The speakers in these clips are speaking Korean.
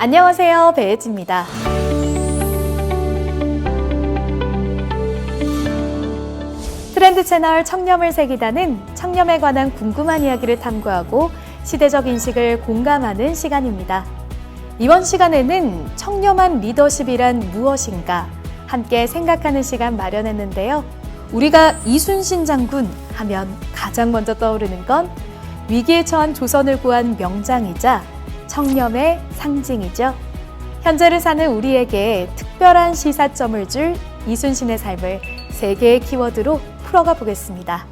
안녕하세요, 배혜지입니다. 트렌드 채널 청렴을 새기다는 청렴에 관한 궁금한 이야기를 탐구하고 시대적 인식을 공감하는 시간입니다. 이번 시간에는 청렴한 리더십이란 무엇인가 함께 생각하는 시간 마련했는데요. 우리가 이순신 장군 하면 가장 먼저 떠오르는 건 위기에 처한 조선을 구한 명장이자 청렴의 상징이죠. 현재를 사는 우리에게 특별한 시사점을 줄 이순신의 삶을 3개의 키워드로 풀어가 보겠습니다.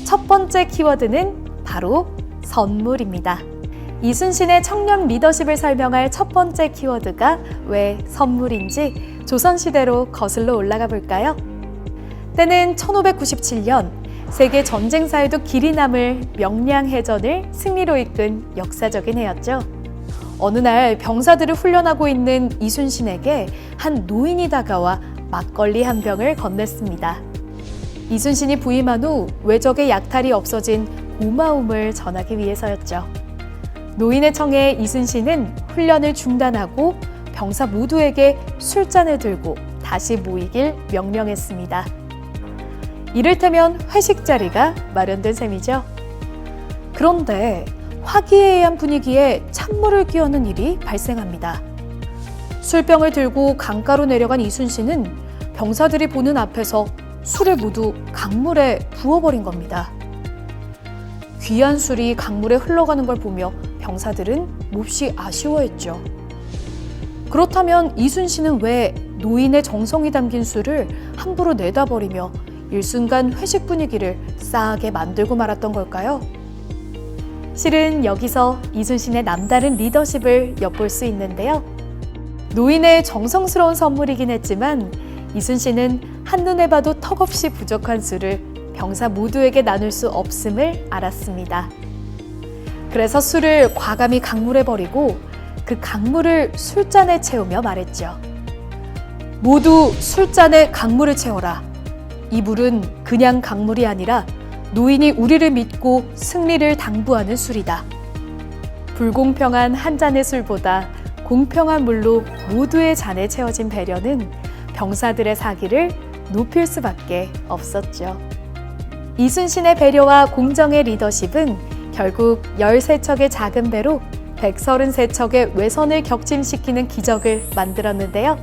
첫 번째 키워드는 바로 선물입니다. 이순신의 청렴 리더십을 설명할 첫 번째 키워드가 왜 선물인지 조선시대로 거슬러 올라가 볼까요? 때는 1597년 세계 전쟁사에도 길이 남을 명량해전을 승리로 이끈 역사적인 해였죠. 어느 날 병사들을 훈련하고 있는 이순신에게 한 노인이 다가와 막걸리 한 병을 건넸습니다. 이순신이 부임한 후 외적의 약탈이 없어진 고마움을 전하기 위해서였죠. 노인의 청에 이순신은 훈련을 중단하고 병사 모두에게 술잔을 들고 다시 모이길 명령했습니다. 이를테면 회식 자리가 마련된 셈이죠. 그런데 화기애애한 분위기에 찬물을 끼얹는 일이 발생합니다. 술병을 들고 강가로 내려간 이순신은 병사들이 보는 앞에서 술을 모두 강물에 부어버린 겁니다. 귀한 술이 강물에 흘러가는 걸 보며 병사들은 몹시 아쉬워했죠. 그렇다면 이순신은 왜 노인의 정성이 담긴 술을 함부로 내다버리며 일순간 회식 분위기를 싸하게 만들고 말았던 걸까요? 실은 여기서 이순신의 남다른 리더십을 엿볼 수 있는데요. 노인의 정성스러운 선물이긴 했지만 이순신은 한눈에 봐도 턱없이 부족한 술을 병사 모두에게 나눌 수 없음을 알았습니다. 그래서 술을 과감히 강물에 버리고 그 강물을 술잔에 채우며 말했죠. 모두 술잔에 강물을 채워라. 이 물은 그냥 강물이 아니라 노인이 우리를 믿고 승리를 당부하는 술이다. 불공평한 한 잔의 술보다 공평한 물로 모두의 잔에 채워진 배려는 병사들의 사기를 높일 수밖에 없었죠. 이순신의 배려와 공정의 리더십은 결국 13척의 작은 배로 133척의 외선을 격침시키는 기적을 만들었는데요.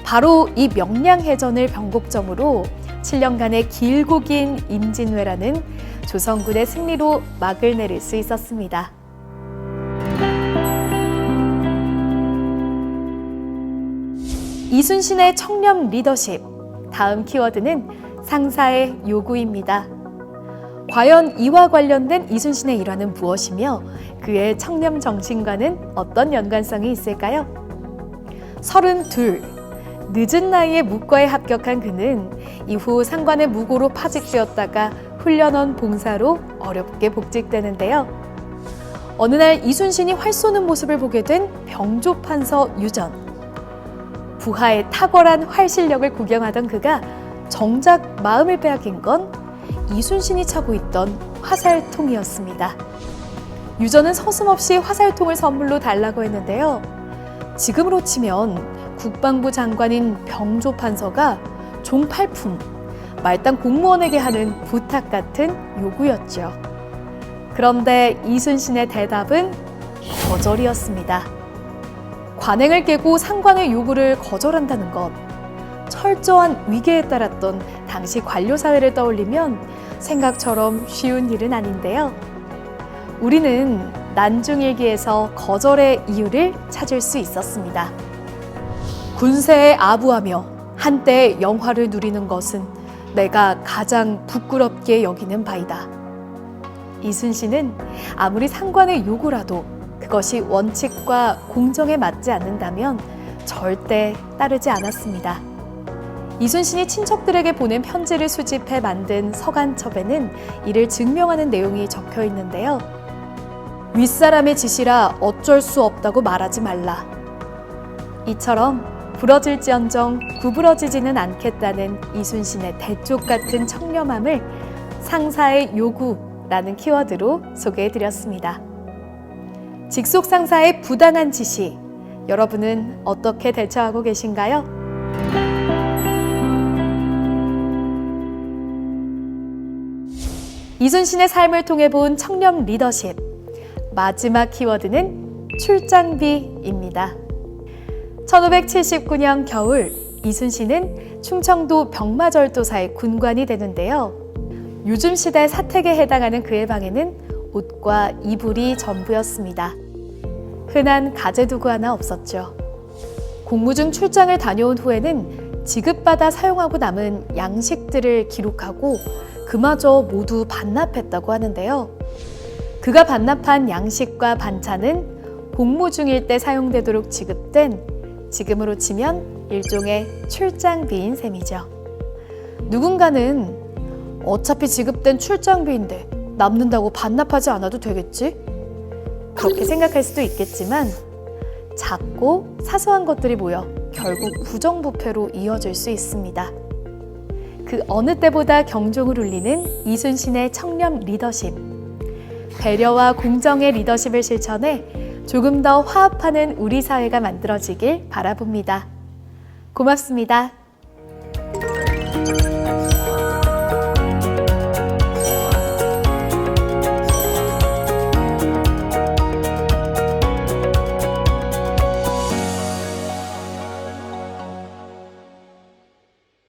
바로 이 명량해전을 변곡점으로 7년간의 길고 긴 임진왜란은 조선군의 승리로 막을 내릴 수 있었습니다. 이순신의 청렴 리더십, 다음 키워드는 상사의 요구입니다. 과연 이와 관련된 이순신의 일화는 무엇이며 그의 청렴 정신과는 어떤 연관성이 있을까요? 32, 늦은 나이에 무과에 합격한 그는 이후 상관의 무고로 파직되었다가 훈련원 봉사로 어렵게 복직되는데요. 어느 날 이순신이 활 쏘는 모습을 보게 된 병조판서 유전. 부하의 탁월한 활 실력을 구경하던 그가 정작 마음을 빼앗긴 건 이순신이 차고 있던 화살통이었습니다. 유전은 서슴없이 화살통을 선물로 달라고 했는데요. 지금으로 치면 국방부 장관인 병조판서가 종팔품, 말단 공무원에게 하는 부탁 같은 요구였죠. 그런데 이순신의 대답은 거절이었습니다. 관행을 깨고 상관의 요구를 거절한다는 것, 철저한 위계에 따랐던 당시 관료 사회를 떠올리면 생각처럼 쉬운 일은 아닌데요. 우리는 난중일기에서 거절의 이유를 찾을 수 있었습니다. 군세에 아부하며 한때 영화를 누리는 것은 내가 가장 부끄럽게 여기는 바이다. 이순신은 아무리 상관의 요구라도 그것이 원칙과 공정에 맞지 않는다면 절대 따르지 않았습니다. 이순신이 친척들에게 보낸 편지를 수집해 만든 서간첩에는 이를 증명하는 내용이 적혀 있는데요. 윗사람의 지시라 어쩔 수 없다고 말하지 말라. 이처럼 부러질지언정 구부러지지는 않겠다는 이순신의 대쪽 같은 청렴함을 상사의 요구 라는 키워드로 소개해드렸습니다. 직속 상사의 부당한 지시, 여러분은 어떻게 대처하고 계신가요? 이순신의 삶을 통해 본 청렴 리더십. 마지막 키워드는 출장비입니다. 1579년 겨울, 이순신은 충청도 병마절도사의 군관이 되는데요. 요즘 시대 사택에 해당하는 그의 방에는 옷과 이불이 전부였습니다. 흔한 가재도구 하나 없었죠. 공무 중 출장을 다녀온 후에는 지급받아 사용하고 남은 양식들을 기록하고 그마저 모두 반납했다고 하는데요. 그가 반납한 양식과 반찬은 복무 중일 때 사용되도록 지급된, 지금으로 치면 일종의 출장비인 셈이죠. 누군가는 어차피 지급된 출장비인데 남는다고 반납하지 않아도 되겠지? 그렇게 생각할 수도 있겠지만 작고 사소한 것들이 모여 결국 부정부패로 이어질 수 있습니다. 그 어느 때보다 경종을 울리는 이순신의 청렴 리더십. 배려와 공정의 리더십을 실천해 조금 더 화합하는 우리 사회가 만들어지길 바라봅니다. 고맙습니다.